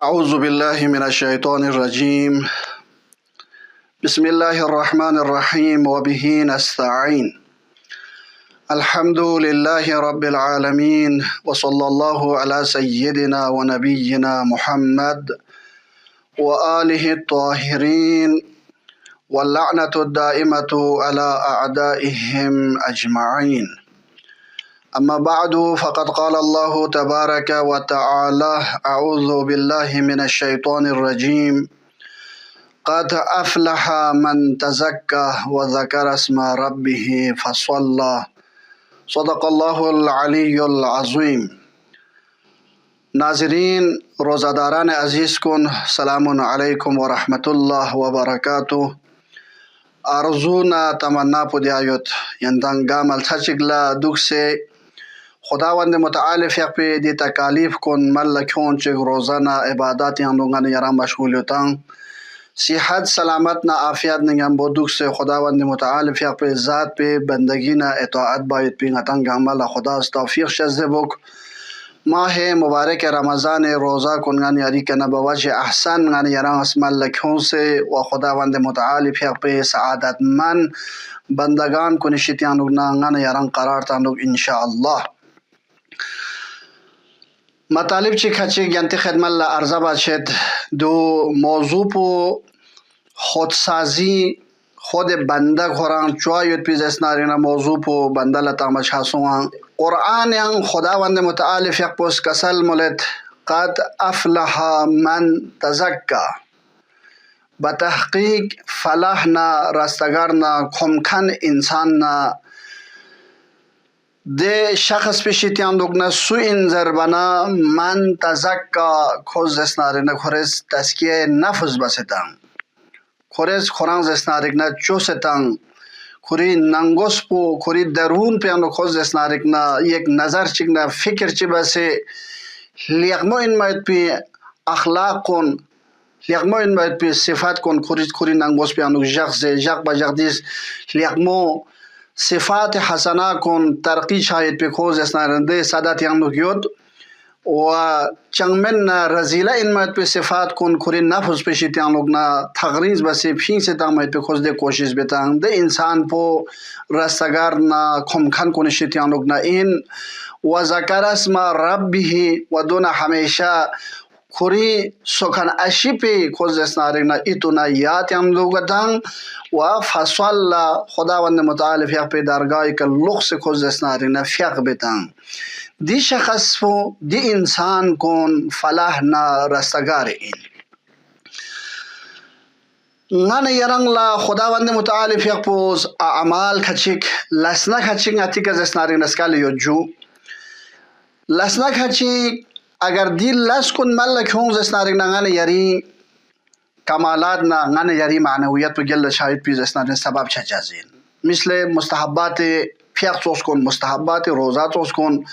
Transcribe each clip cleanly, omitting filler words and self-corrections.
أعوذ بالله من الشيطان الرجيم. بسم الله الرحمن الرحيم وبه نستعين. الحمد لله رب العالمين وصلى الله على سيدنا ونبينا محمد وآله الطاهرين واللعنة الدائمة على أعدائهم أجمعين. أما بعد فقد قال الله تبارك وتعالى: أعوذ بالله من الشيطان الرجيم. قد أفلح من تزكى وذكر اسم ربه فصلى. صدق الله العلي العظيم. ناظرین روزاداران عزیز کن، سلام علیکم و رحمت الله و برکاته. آرزونا تمنا پودیایوت یندان گامل تچگلا دوکسه خداوند متعال فیقی دی تکالیف کن ملکون چگ روزانه عبادات یندونگان یران مشغولیتان صحت سلامت نا عافیت نگم بودوک سے خداوند متعال فیقی ذات پہ بندگی نا اطاعت باید پی غتان گامل خدا اس توفیق شزده بک ماہ مبارک رمضان روزہ کنگان یاری کنا بوجه احسن غان یران اسم لکھون سے و خداوند متعال فیقی سعادت من بندگان کنشتیان غان یران قرار تانوگ انشاءاللہ. مطالب چی کچی گنتی خدمت لا ارزا باشد دو موضوع پو خودسازی خود بنده قرآن چوایت پیز اسنارینا موضوع پو بنده لطامش حسوان قرآن ین خداوند متعال فیق پوس کسل ملت قد افلح من تزکا بتحقیق فلاحنا رستگارنا کمکن انساننا ده شخص پیشیتیان دوگنا سو انزر بنا من تزکا خوز اسنارینا خورز تسکیه نفس بستان خورز خورانز اسنارینا چوستان خوری ننگوس پو خوری درون پیانو خوز اسنارینا یک نظر چگنا فکر چی بسه لیغمو این ماید پی اخلاق کن لیغمو این ماید پی صفات کن خوری ننگوس پیانو جغ با جغ دیس لیغمو صفات حسنا کن ترقی شاید پی خوز اسنارنده سادات یانو کیود و چنگمن رزیله این ماید پی صفات کن کری نفس پیشیت یانو نا تغریز بسی پین سے تا ماید پی خوز ده کوشش بیتان ده انسان پو رستگار نا کمکن کنشیت یانو نا این و ذکر اسم ربه و دون همیشه خوری سکن اشی پی خوز اسنارگنا ایتونا یاد هم دوگتن و فصل خداوند متعال فیق پی درگاهی که لغس خوز اسنارگنا فیق بیتن دی شخص پو دی انسان کن فلاح نا رستگار این نان یرنگ لا خداوند متعال فیق پوز اعمال کچک لسنا کچک اتیک از اسنارگنا سکالی یوجو لسنا کچک اگر دیل لس کن ملک هونز اسنارگ نغان یاری کمالات نغان یاری معنویت و گل شاید پیز اسنارگ سبب چه جازین مثل مستحبات فیق توس کن مستحبات روزات توس کن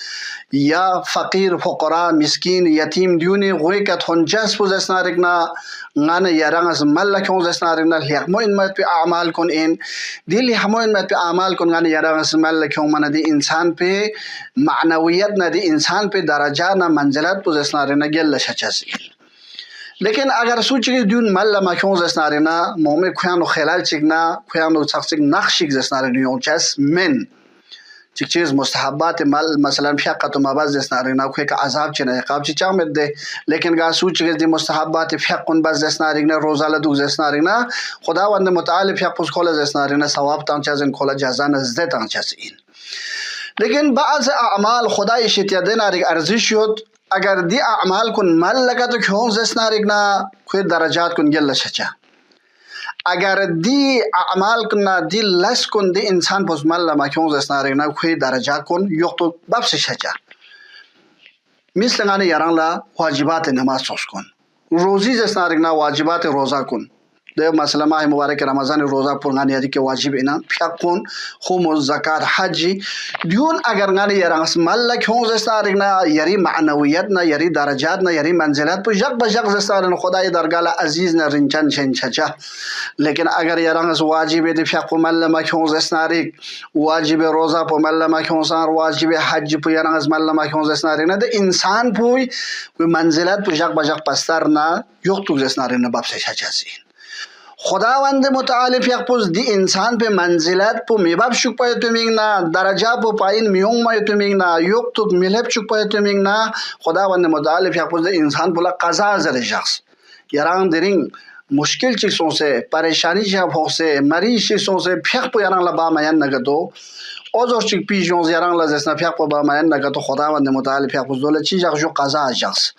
یا فقیر فقراء مسکین یتیم دیونی غوی کت هنجاس پوز اسنارگ نغان یاران از ملک هونز اسنارگ نا لیقمو این مد پی اعمال کن این دی لیقمو این مد پی اعمال کن غان یاران از ملک هون من دی انسان پی معنویت نا دی انسان پی درجه نا منزلت پوز اسنارگ نا گل شچازین لیکن اگر سوچی دیون مل ما کونز اسنارگ نا مومی کویانو خلال چگنا کویانو سخصیگ نخشیگ اسنارگ نیون چس من چیک چیز مستحبات مل مثلا فیقت و مباز اسنارگ نا کوی که عذاب چنه عقاب چی چامد ده لیکن گا سوچی دی مستحبات فیقون باز اسنارگ نا روزاله دوز اسنارگ نا خداوند متعال فیق پوز کول اسنارگ نا ثواب تان چازن کول جزان زده تان چاز این لیکن بعض اعمال خدای شتیدن ارزش شد اگر دی اعمال کن مل لگا تو کونز اسنارگ نا کوی درجات کن گل شچا اگر دی اعمال کن دی لس کن دی انسان پس مل ما کونز اسنارگ نا کوی درجات کن یوک تو بابس شچا مثل غانی یران لا واجبات نماز سوس کن روزی اسنارگ نا واجبات روزا کن ده مثلا ماه مبارك رمضان روزه پر ngani yari ke wajib ina pyakun khumuz zakat haji diun agar ngani yarang malla khon zestarina yari ma'nawiyat na yari darajat na yari manzilat pu jak ba jak zestarin khudai dargala aziz na rinchan chen chacha lekin agar yarang wajib de pyakun malla ma khon zestarik wajib roza pu malla ma khon sar wajib haji pu yarang malla ma khon zestarina de insan pu manzilat pu jak ba jak pastarna yoktu zestarina babse chachasi خداوند متعال پیغپوز دی انسان په منزلت په میباب شک پای تو میگنا درجه په پایین میون ما تو میگنا یوک تو ملپ شک پای تو میگنا خداوند متعال پیغپوز دی انسان بولا قضا زر شخص یاران درین مشکل چیزوں سے پریشانی جب ہو سے مریض چیزوں سے پیغ پو یاران لبا میان نگدو اوزور چیک پیجون یاران لزسنا پیغ پو با میان نگدو خداوند متعال پیغپوز دوله چیز جو قضا شخص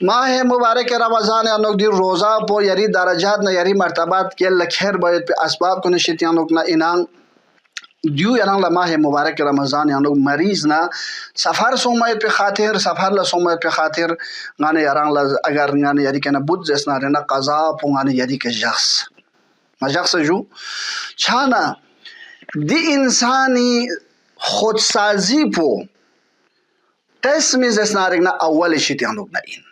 ماه مبارک رمضان انok دی روزه پو یری درجات نه یری مرتبات کې لخر باید په اسباب کو نشتیانو نه انان دیو یانان له ماه مبارک رمضان انok مریض نه سفر سومایت په خاطر سفر له سومایت په خاطر غانه یاران له اگر غانه یری کنه بود جسنا نه قضا پو غانه یری کې شخص ما شخص جو چانا دی انسانی خودسازی پو قسم جسنا نه اول شتیانو نه این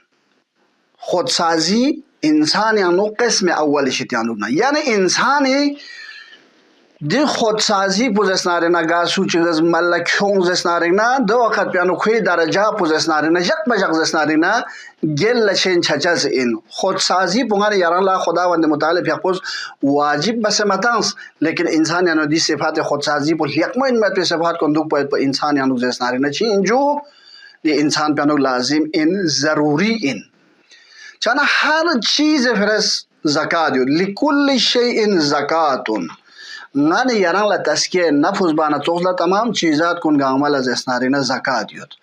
خودسازی انسان یعنی قسم اول شتیانو نه یعنی انسانی دی خودسازی پوزسناری نه گاسو چیز ملک خون زسناری نه دو وقت پیانو کوی درجه پوزسناری نه یک بجک زسناری نه گل لچین چچز این خودسازی پونگان یاران لا خداوند متعال پیغپوز واجب بس متانس لیکن انسان یعنی دی صفات خودسازی پو یکمو این مت په صفات کندوک پاید په انسان یعنی زسناری نه چی انجو دی انسان پیانو لازم این ضروری این چانا هر چیز فرس زکات یود لکل شیء زکاتون غنی یاران لا تسکیه نفوس بانا توغلا تمام چیزات کن گامل از اسنارینه زکات یود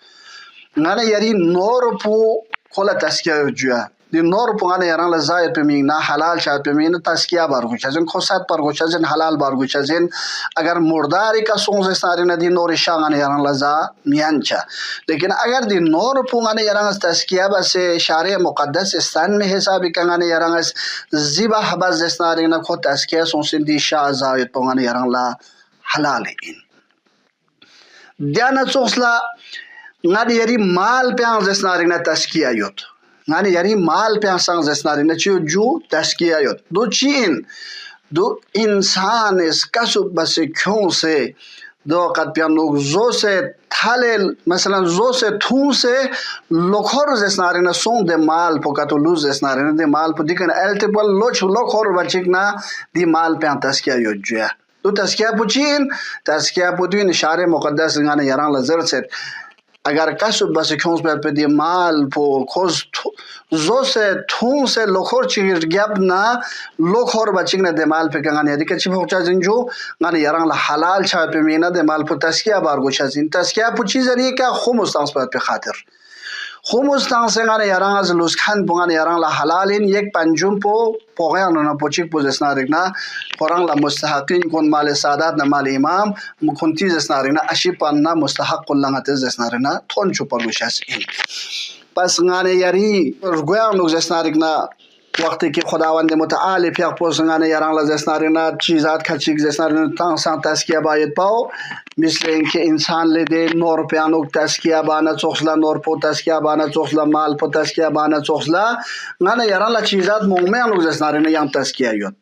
غنی یاری نور پو کلا تسکیه جوه دی نور پو غنی یاران لا زاید پمین نه حلال شاد پمین تسکیه بارگوچازین خصات پرگوچازین حلال بارگوچازین اگر مرداری کا سونز اسنارینه دی نور شاغن یاران لا زا میانچا لیکن اگر دی نور پو غنی یاران تسکیه بس شارع مقدس استان میں حساب کنگن یاران زیبا بس اسنارینه خود تسکیه سونسین دی شاه زاید پو غنی یاران لا حلال این دیانا چوسلا غنی یاری مال پیان اسنارینه تسکیه یود غنی یاری مال پیان سانز اسنارینه چیو جو تسکیه یود دو چین دو انسان اس کسب بس کیوں سے دو قد پیانو زو سے تھالل مثلا زو سے تھون سے لوکھور زسنارینه سون دے مال پو کتو لوز زسنارینه دے مال پو دیکن الٹیپل لوچ لوکھور بچکنا دی مال پیان تسکیه یود جو دو تسکیه پو چین تسکیه پو دوین شارع مقدس غنی یاران لزر سے اگر کسب بس کیونس پر دی مال پو کوز زو سے تھون سے لوکھور چیر گیب نا لوکھور بچکنا دے مال پہ کنگانی دی کچھ پوچا زنجو غنی یاران لا حلال چا پہ مینا دے مال پو تسکیه بارگو چازین تسکیه پو چیز ری کا خمس تانس پر خاطر خمس تانس غنی یاران از لوسخان پو غنی یاران لا حلالین یک پنجم پو پوغیان نا پوچیک پو زسنا رگنا قرآن لا مستحقین کن مال سادات نا مال امام مکنتی زسنا رگنا اشی پاننا مستحق لنگت زسنا رگنا تون چو پروشاس این پس غنی یاری گویان نو زسنا رگنا وقتی که خداوند متعال پیغپوز غنی یاران لا زسنا رگنا چیزات کچیک زسنا رگنا تانسان تسکیه باید پاو مثل اینکه انسان لیده نور پیانوک تسکیه بانا چوخلا نور پو تسکیه بانا چوخلا مال پو تسکیه بانا چوخلا غنی یاران لا چیزات مومیانوک زسنا رگنا یم تسکیه یود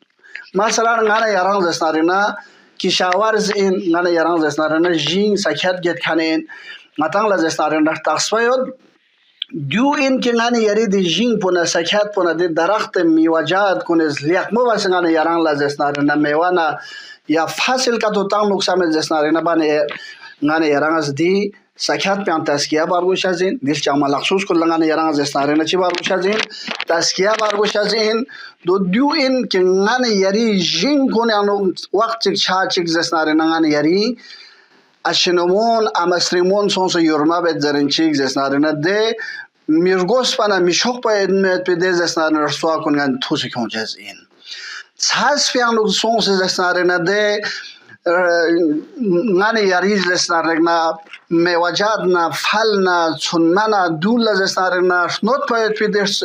مثلا غنی یاران زسنا رگنا کشاورز این غنی یاران زسنا رگنا جین سکت گت کنین غتان لا زسنا رگنا تقصفه یود دیو این که غنی یاری دی جین پونه سکت پونه دی درخت میوجات کنیز لیقمو بس غنی یاران لا زسنا رگنا میوانا یا فاصل کا تو تام نقصان زسنا رگنا بانه غنی یاران از دی سکت پیان تسکیه بارگوش ازین دیش چاما لخصوص کل غنی یاران زسنا رگنا چی بارگوش ازین تسکیه بارگوش ازین دو دیو این که غنی یاری جین کنه انو وقت چا چک زسنا رگنا غنی یاری اشنمون امسریمون سونس یورما بد زرنچیک زسنا رگنا ده میرگوس پنا میشوق باید میت پیده زسنا رگنا رسوا کنگن توسی کنجز این ساس پیانو سونس زسنا رگنا ده غنی یاری زسنا رگنا میوجات نه فل نه چونمه نه دول زستاری نه شنوت باید پیدرس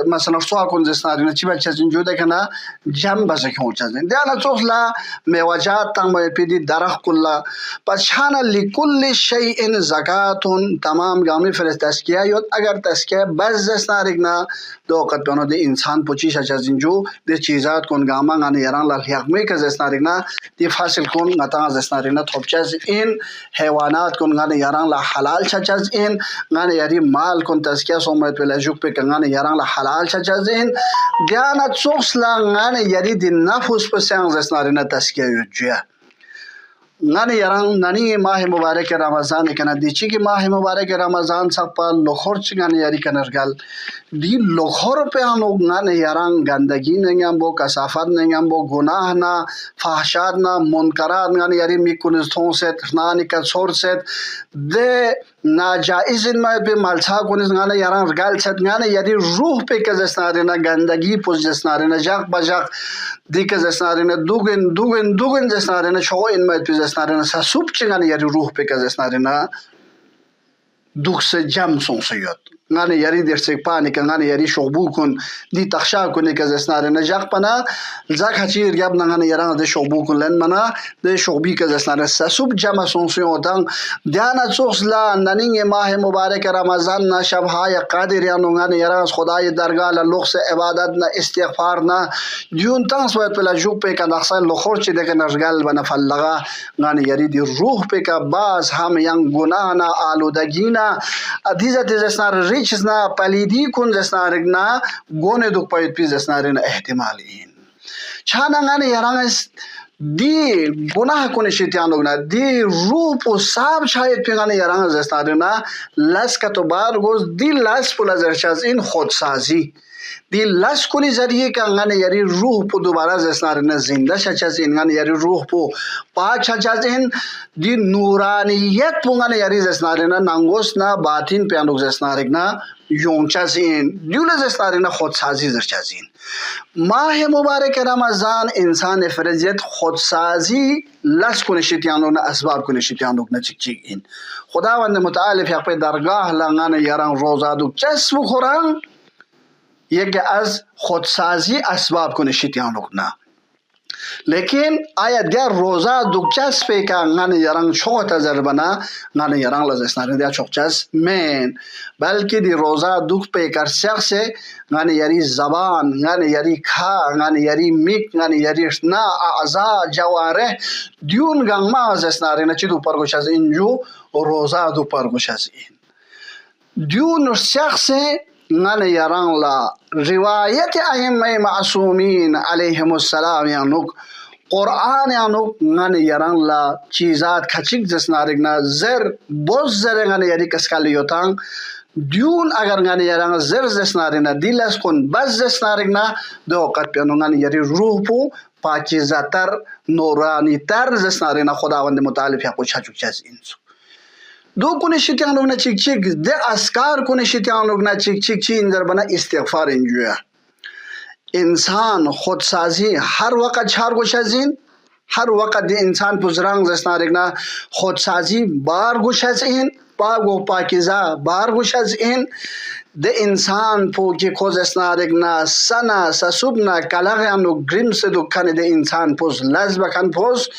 مثلا شتوها کن زستاری نه چی باید چیز اینجور ده کنه جمع بزه که اون چیز ده دیانا توخلا میوجات تنگ باید پیدی درخ کلا پس شانه لکل شیء زکاتون تمام گامی فرست تسکیه یود اگر تسکیه بز زستاری نه دو وقت بانو ده انسان پوچیش چیز اینجور ده چیزات کن گاما غانه یران لال حقمی که زستاری نه دی فاصل کن غطا زستاری نه توب چیز این حیوانات کن غانه یران لا حلال چاچز این غانه یری مال کن تسکیه سومت پلا جوک پی غانه یران لا حلال چاچز این دیانا چوکس لا غانه یری دی نفس پسیان زستاری نه تسکیه یوجیه غانه یران نانی ماه مبارک رمضان کنه دی چی که ماه مبارک رمضان سپا لخور چی غانه یری کنرگل دی لخور پی آنو غانه یران گندگی نگم بو کسافت نگم بو گناه نا فحشات نا منکرات غانه یری میکنستون ست نانی کسور ست ده ناجائز این ما به مالسا کنیز غانه یران رگل ست غانه یری روح پی کزستناری نا گندگی پوز جسناری نا جاق بجاق دی کزستناری نا دوگن جسناری نا شو این ما پی جسناری نا ساسوب چی غانه یری روح پی کزستناری نا دوخ سے جم سونسیوت غانه یری درسک پانی که غانه یری شغبو کن دی تخشا کنی که زسناره نجاق پنا زاک هچیر گب غانه یران ده شغبو کن لن منا ده شغبی که زسناره سسوب جمع سونسیوتان دیانا چوخلا ننینگ ماه مبارک رمضان نا شبهای قادر یانو غانه یران خدای درگاه لخص عبادت نا استغفار نا دیون تانس باید پلا جوک پی که نقصان لخور چی ده که نرگل بنا فلغا غانه یری دی روح پی که باز هم ینگ گناه نا آلودگی نا دیزا زسناره ریچز نا پلیدی کن زسنارگ نا گونه دوک پاید پی زسناره نا احتمال این چانا غانه یران است دی گناه کنه شیطان لوگ نا دی روح پو صاحب شاید پی غانه یران زسناره نا لس کتو بار گوز دی لس پو لزرچاز این خودسازی دی لس کنی ذریعه که غانه یری روح پو دوباره زسناره نا زنده شچاز این غانه یری روح پو پاک شچاز این دی نورانیت پو غانه یری زسناره نا نانگوس نا باطین پیانوک زسناره نا یونچاز این دیول زسناره نا خودسازی زرچاز این ماه مبارک رمضان انسان فرزیت خودسازی لس کنه شیطان لوگ نا اسباب کنه شیطان لوگ نا چیک چیک این خداوند متعال فی حق درگاه لغانه یران روزا دو چسب خوران یکی از خودسازی اسباب کنه شیطان لوگ نا لیکن آیا دیا روزا دوکچاس پی که غانه یران چوک تزر بنا غانه یران لزسناره دیا چوکچاس مین بلکه دی روزا دوک پی کر شخص غانه یری زبان غانه یری کھا غانه یری میک غانه یری نا اعضا جواره دیون گنگ ما زسناره نا چی دو پرگوش از اینجو روزا دو پرگوش از این دیون شخص غانه یران لا روایت ائمه معصومین علیهم السلام یانوک قرآن یانوک غانه یران لا چیزات کچک زسنارگ نا زر بوز زر غانه یری کسکالی یوتان دیون اگر غانه یران زر زسنارگ نا دیلس کن بز زسنارگ نا دو وقت پیانو غانه یری روح پو پاکیزه تر نورانی تر زسنارگ نا خداوند متعال فی حق چاچوک چیز اینسو دو کنه شیطان لوگ نا چیک چیک ده اسکار کنه شیطان لوگ نا چیک چیک چی اندر بنا استغفار انجویا انسان خودسازی هر وقت چهار گوش از این هر وقت ده انسان پزرانگ زسنارگ نا خودسازی بار گوش از این پاک و پاکیزه بار گوش از این ده انسان پو که کوز اسنارگ نا سنا سسوب نا کلاغیانو گریم سدو کنه ده انسان پوز لزب کن پوز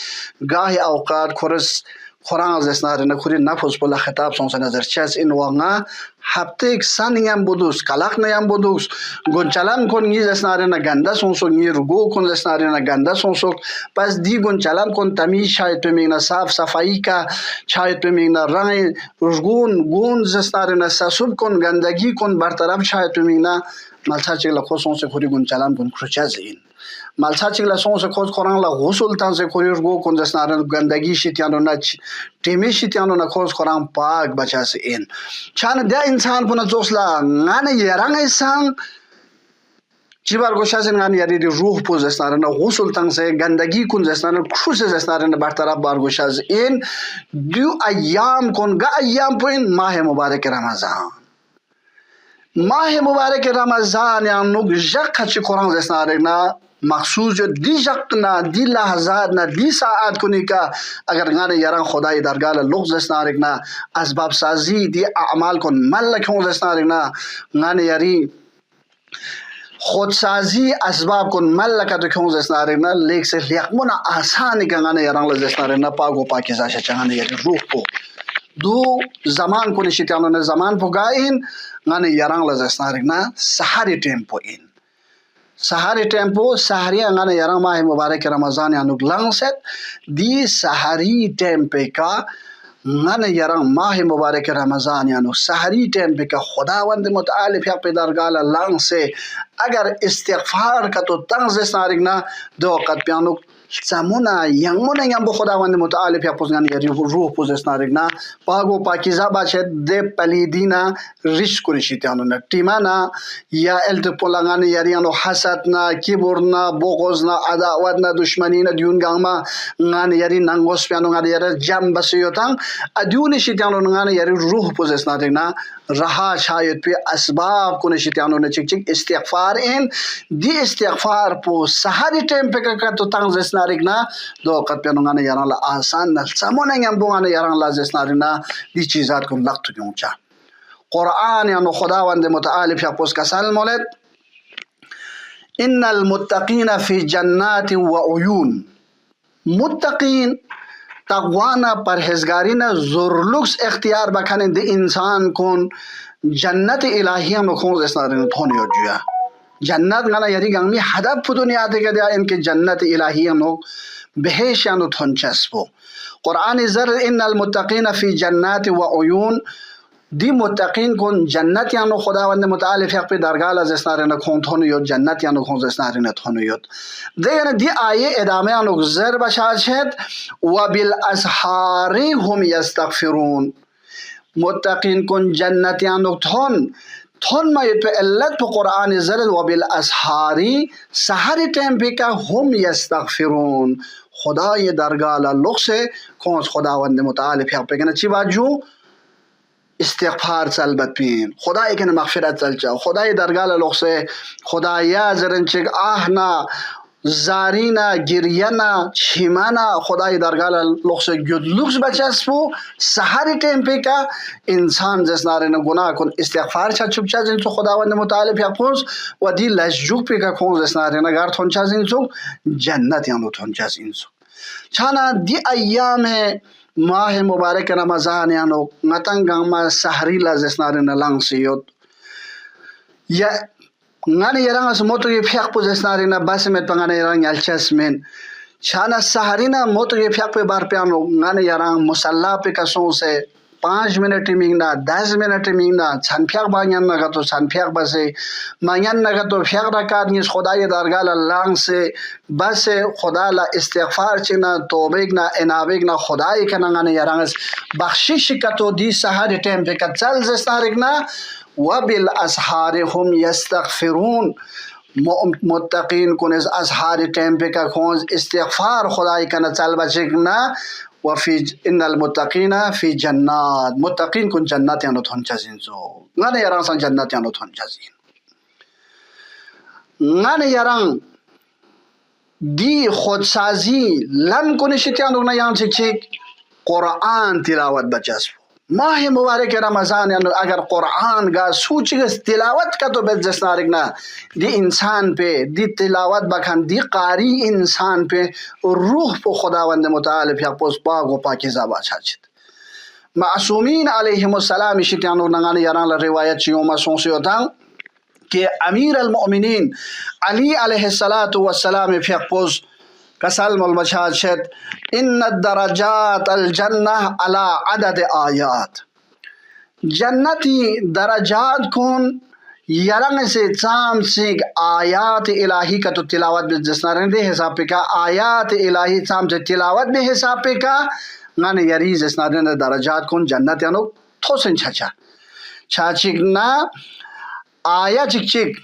گاهی اوقات کورس قرآن از اسناره نکوری نفوس بلا خطاب سونس نظر چیز این واقعا هفته یک سن نیم بودوس کلاق نیم بودوس گنچلم کن نیز اسناره نگنده سونسو نی رگو کن اسناره نگنده سونسو پس دی گنچلم کن تمیز شاید پمیگنا صاف صفایی کا شاید پمیگنا رنگ رگون گون اسناره نساسوب کن گندگی کن برطرف شاید پمیگنا مالسا چگلا خود سونس کوری گنچلم کن کروچز این مالسا چگلا سونس خود قرآن لا غسل تان سے کوری رگو کن اسناره گندگی شیتیانو نچ تیمی شیتیانو نخوز قرآن پاک بچاس این چان ده انسان پنا جوسلا غانه یران انسان چی بار گوشاس غانه یری دی روح پوز اسناره نه غسل تان سے گندگی کن اسناره کروس اسناره نه برطرف بار گوشاس این دو ایام کن گا ایام پوین ماه مبارک رمضان ماه مبارک رمضان یا نوگ جق چی قرآن اسناره نه مخصوص دی شقنا دی لحظات نا دی ساعت کنی که اگر غانه یاران خدای درگاه لغز استنارگنا اسباب سازی دی اعمال کن ملک هون استنارگنا غانه یاری خودسازی اسباب کن ملکت کون زسنارنا لیک سے لیکمنا آسانی کنگانے یران لزسنارنا پاگو پاکیزا شچانگانے یری روح پو دو زمان کنی شتیانو زمان پو گائین غانے یران لزسنارنا سحری ٹیمپو این سحری ٹیمپو سحری غانے یران ماہ مبارک رمضان یانوک لنگ ست دی سحری ٹیمپے کا غانے یران ماہ مبارک رمضان یانو سحری ٹیمپے کا خداوند متعال پیاق پی درگال لنگ سے اگر استغفار کا تو تنگ زسنارگنا دو قد پیانوک سامونا یمونا یمبو خداوند متعال پیاق پوزگان یری روح پوزسنارگنا پاگو پاکیزا باچه دے پلیدینا رش کنشیتیانو نا ٹیمانا یا التپولنگان یریانو حسدنا کبرنا بغضنا عداوتنا دشمنینا دیونگاما غان یری ننگوس پیانو غان یری جم بسیوتان ادیون شیتیانو غان یری روح پوزسنارگنا رها شاید پی اسباب کنشیتیانو نا چک چک استغفار این دی استغفار پو سحری ٹیم پہ کا تو تنگ زسنارگنا دو قد پیانو غان یران لا آسان نل سامونا یمبو غان یران لا زسنارگنا دی چیزات کن لقت کیونچا قرآن یعنی خداوند متعال فی اپوس کسال مولد ان المتقین فی جنات و عیون متقین تقوانا پرہیزگارینا زورلوکس اختیار بکنن دی انسان کن جنت الہی ہم نکھون زسنارگنا تھونی ہو جویا جنت گانا یری گنگمی حدب پو دنیا دے گا دیا ان کے جنت الہی ہم نک بہیش یعنی تھون چسپو قرآن زر ان المتقین فی جنات و عیون دی متقین کن جنت یانو خداوند متعال فیق پی درگاه زسنارگنا کون تھونی یود جنت یانو کون زسنارگنا تھونی یود دیگن دی آیه ادامه یانو زر بشاد شد و بالاسحار هم یستغفرون متقین کن جنت یانو تھون ما یت پہ علت پہ قرآن زر و بالاسحاری سحری ٹیم پہ کا هم یستغفرون خدای درگاه لغ سے کون خداوند متعال فیق پی کنا چی بات جو استغفار چلبت پین خدای که مغفرت چلچا خدای درگاه لغ سے خدایا زرنچک آهنا زارینا گرینا چیمانا خدای درگاه لغ سے گدلوکس بچسپو سحری ٹیم پہ کا انسان جسنارن گناہ کن استغفار چا چپ چا زنسو خداوند متعال فیق پوز و دی لجوک پہ کا کون جسنارن گر تھون چا زنسو جنت یانو تھون چا زنسو چھانا دی ایام ہے ماہ مبارک رمضان یانو نتنگاما سحری لازسنارن لنگ سیوت یا غان یران اس موتو یہ فیق پو زسنارن بس میں پنگان یران یلچس من چھانا سحرینا موتو یہ فیق پہ بار پیانو غان یران مسلح پہ کسوں سے 5 منٹ مینگنا 10 منٹ مینگنا چھن فیق بانیان نگا تو چھن فیق بسے مانیان نگا تو فیق رکات نیس خدای درگاه لنگ سے بس خدا لا استغفار چنا توبیگنا انابیگنا خدای کننگان یرانس بخشش کتو دی سحر ٹیم پہ کچل زسنارگنا و بالاسحار هم یستغفرون متقین کنز اسحار ٹیم پہ کا کھونز استغفار خدای کنا چل بچگنا وفي ان المتقين في جنات متقين كن جنات يانو تون چازين زو غانا يران سان جنات يانو تون چازين غانا يران دی خودسازی لن کنشتیانو نا یان چک چک قرآن تلاوت بچسبو ماہ مبارک رمضان یعنی اگر قرآن کا سوچگس تلاوت کا تو بیت جسنارگنا دی انسان پہ دی تلاوت بکھن دی قاری انسان پہ روح پہ خداوند متعال پہ پوز پاک و پاکیزہ باچھاچت معصومین علیہم السلام شتیانو نگان یران روایت چیوما سونسی ہوتا کہ امیر المؤمنین علی علیہ السلام پہ پوز کسلم المشاد شد ان الدرجات الجنہ علی عدد آیات جنتی درجات کن یرنگ سے چام سیگ آیات الہی کا تو تلاوت بھی جسنارن دے حساب پہ کا آیات الہی چام سے تلاوت بھی حساب پہ کا نان یری جسنارن درجات کن جنت یانو تھوسن چھچا چھاچک نا آیا چک چک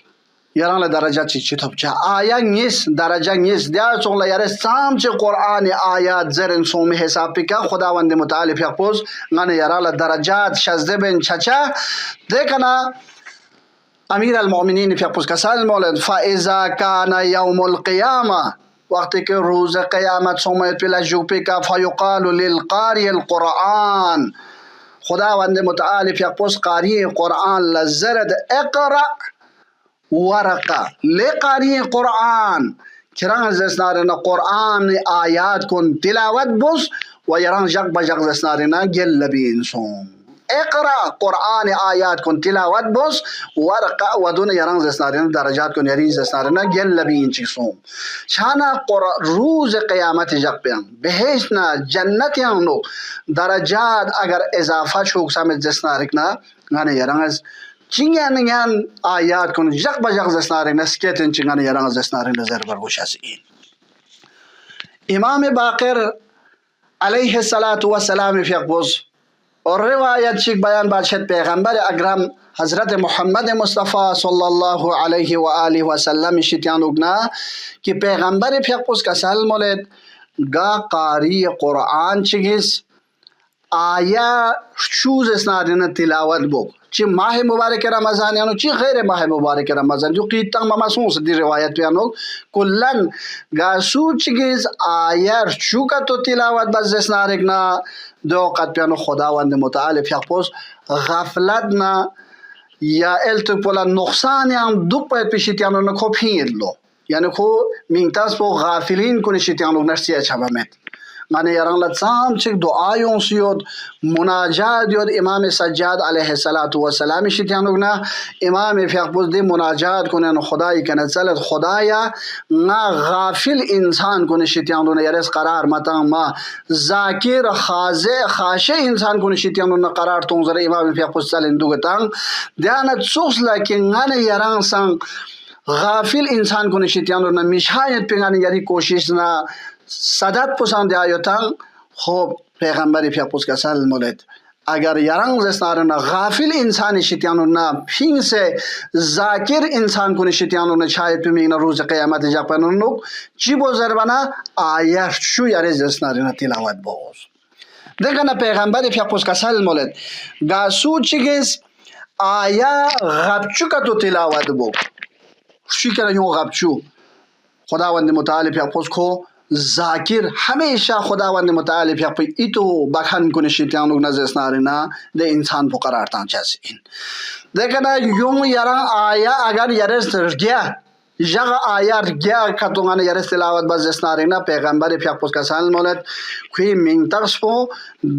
یران درجه چی چی تبچه آیا نیست درجه نیست دیا چون یاره سام چه قرآن آیات زرن سومی حساب پی که خداوند متعال پیق پوز غن یران درجات شزده بین چچه دیکنا امیر المؤمنین پیغمبر کسال مولد فاذا کان یوم القیامه وقتی که روز قیامت سومت پلا جوپی کا فیقال للقاری القرآن خداوند متعال پیغمبر قاری قرآن لزرد اقرأ ورقه لقاری قرآن کران زسنارنا قرآن آیات کن تلاوت بس و یران جق بجق زسنارنا گل بینسون اقرأ قرآن آیات کن تلاوت بس ورقه و دون یران زسنارنا درجات کن یری زسنارنا گل بین چیسون شانا روز قیامت جق بیان بهشنا جنت یانو درجات اگر اضافه شوک سامت زسنارنا غنه یران از چینگان آیات کن جق بجق زسنارنا سکتن چینگان یران زسنارنا زربر گوشاس این امام باقر علیه الصلاة والسلام فیقبوز اور روایت چیک بیان باشد پیغمبر اکرم حضرت محمد مصطفی صلی الله علیه و آله و سلم شتیان اگنا که پیغمبر پیغمبر کسال مولد گا قاری قرآن چیگیز آیا شوز اسنادن تلاوت بو چی ماہ مبارک رمضان یانو چی غیر ماہ مبارک رمضان جو قیتاں ممسوس دی روایت پیانو کلن گاسو چیگیز آیا چوکا تو تلاوت بز اسنارکنا دو قد پیانو خداوند متعال پیغمبر غفلت نا یا التپولا نقصان یان دو پایت پیشیتیانو نکو پیدلو یعنی کو مینتاز پو غافلین کنی شیتیانو نرسی اچھابامت معنی یران لطسام چک دعایون سیود مناجات یود امام سجاد علیه السلام شیتیانوگنا امام فیقبوز دی مناجات کنن خدای کنن چلت خدایا نا غافل انسان کنن شیتیانوگنا یرس قرار مطان ما ذاکر خاشع انسان کنن شیتیانوگنا قرار تونزر امام فیقبوز چلندوگتان دیانت سوخس لیکن غن یران سان غافل انسان کنن شیتیانوگنا میشایت پینگان یری کوشش نا صدت پسند آیتان خوب پیغمبر پیغمبر کسال مولد اگر یران زسنارنا غافل انسان شتیانونا پین سے ذاکر انسان کو شتیانونا چایت پمینا روز قیامت جاپنونو چی بو زربنا آیت شو یری زسنارنا تلاوت بوز دگنا پیغمبر پیغمبر کسال مولد گاسو چیگز آیا غبچو کا تو تلاوت بو شکر یوں غبچو خداوند متعال پیغمبر کو ذاکر ہمیشہ خداوند متعال پیغمبر ایتو بخن کنه شیطانو نزسنارنا ده انسان پو قرار تان چاسین دیکھنا یوں یرا آیا اگر یرس گیا جگ آیا گیا کتونگان یرس تلاوت بزسنارنا پیغمبر پیغمبر کسان مولد کوئی منتقص پو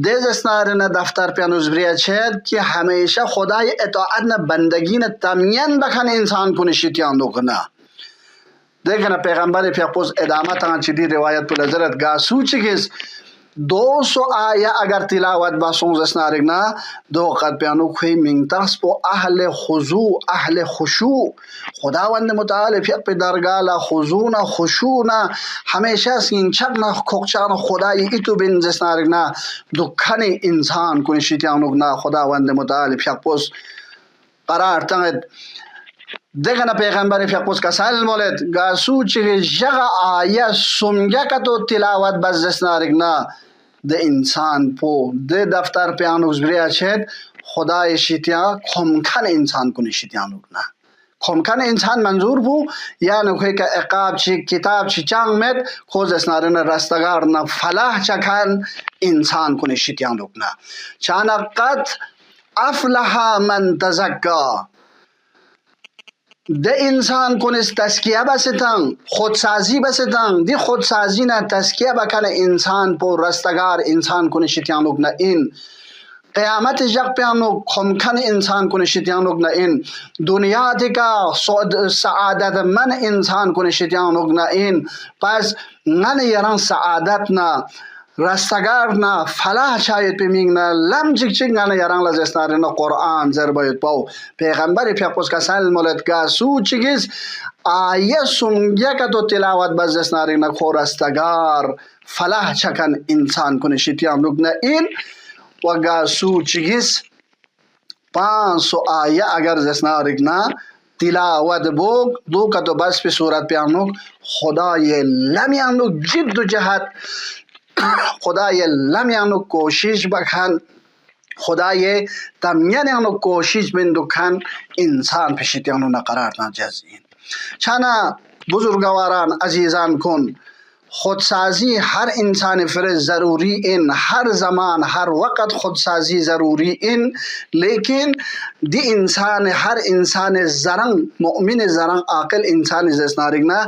دزسنارنا دفتر پیانوز بریا چید کہ ہمیشہ خدای اطاعت بندگین تمین بخن انسان کنه شیطانو کنا دیکھنا پیغمبر پیغمبر ادامت آنچی دی روایت پر لذرت گاسو چکیز 200 آیا اگر تلاوت با سونز اسنارگنا دو قد پیانو کوئی منتقص پو اہل خضوع اہل خشوع خداوند متعال پیغمبر درگالا خضوعنا خشوعنا ہمیشہ سین چکنا کھوکچانا خدای ایتو بین زسنارگنا دکھن انسان کنی شیطانوگنا خداوند متعال پیغمبر قرار تنگد دیکھنا پیغمبر پیغمبر کسال مولد گاسو چی جگہ آیا سمگا کا تو تلاوت بزسنارگنا ده انسان پو ده دفتر پیانوز بریا چید خدای شیطان کمکن انسان کنی شیطانوگنا کمکن انسان منظور بو یعنی کوئی که اقاب چی کتاب چی چانگ مید خوز اسنارنا رستگارنا فلاح چکن انسان کنی شیطانوگنا چانا قد افلح من تزکا ده انسان کنس تسکیه بستن خودسازی بستن دی خودسازی نه تسکیه بکنه انسان پو رستگار انسان کنه شیطانوگ نه این قیامت جگ پیانو کمکن انسان کنه شیطانوگ نه این دنیا دیگه سعادت من انسان کنه شیطانوگ نه این پس من یران سعادت نه رستگار نا فلاح چایت پیمینگ نا لم چک چک نا یران لزستار نا قرآن زر باید پاو پیغمبر پیغمبر کسال مولد گاسو چگیز آیه سنگیا کا تو تلاوت بزستار نا خو رستگار فلاح چکن انسان کنه شیطان لوگ نا این و گاسو چگیز 500 آیه اگر زسنار نا تلاوت بوگ دو کا تو بس پی صورت پیانوگ خدای لمیانوگ جد و جهد خدای لمیانو کوشش بکن خدای تمیان یانو کوشش بندکن انسان پیشت یانو نقرار نجزین چانا بزرگواران عزیزان کن خودسازی هر انسان فرز ضروری این هر زمان هر وقت خودسازی ضروری این لیکن دی انسان هر انسان زرنگ مؤمن زرنگ عاقل انسان زسنارگنا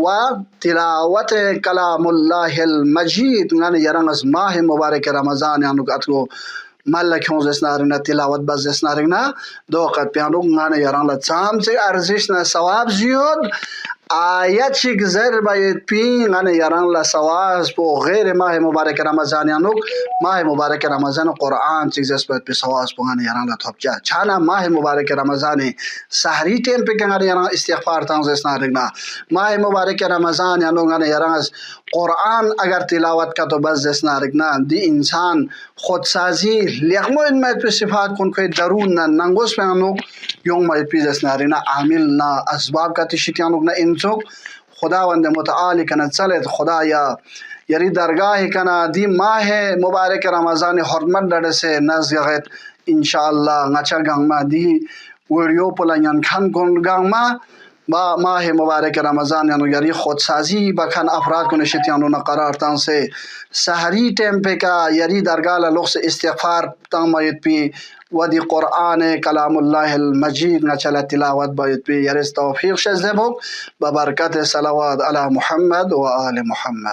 و تلاوت کلام الله المجید ngane yarang as mah mubarak ramadan anu katgo ملک هون زسنارنا تلاوت بس زسنارنا دو قد piano ngane yarang la cham se arzish na sawab ziyod آیت چی گذر باید پی ngane yarang la sawab po غیر ماه مبارک رمضان anu ماه مبارک رمضان قرآن چی گذر باید پی sawab po ngane yarang la top ja chana ماه مبارک رمضان سحری ٹیم پہ ngane yarang استغفار تang زسنارنا ماه مبارک رمضان anu ngane yarang as قرآن اگر تلاوت کا تو بس زسنارنا دی انسان خودسازی لیغمو ان مایت پی صفات کن کوئی درون نا ننگوس پی انوک یون مایت پی زسنارنا عامل نا اسباب کا تشتی انوک نا انسوک خداوند متعالی کنا چلت خدایا یری درگاہ کنا دی ماہ مبارک رمضان حرمت ڈڑ سے نزغت انشاءاللہ نچا گنگ ما دی ویڈیو پلا ین کھن کن گنگ ما با ماه مبارک رمضان یانو یاری خودسازی بکن افراد کو نشت یانو قرار تان سے سحری ٹیم پہ کا یاری درگاہ لوخ استغفار تان مایت پی ودی قرآن کلام اللہ المجید نہ چلا تلاوت بایت پی یاری توفیق شزبو ببرکت صلوات علی محمد و آل محمد.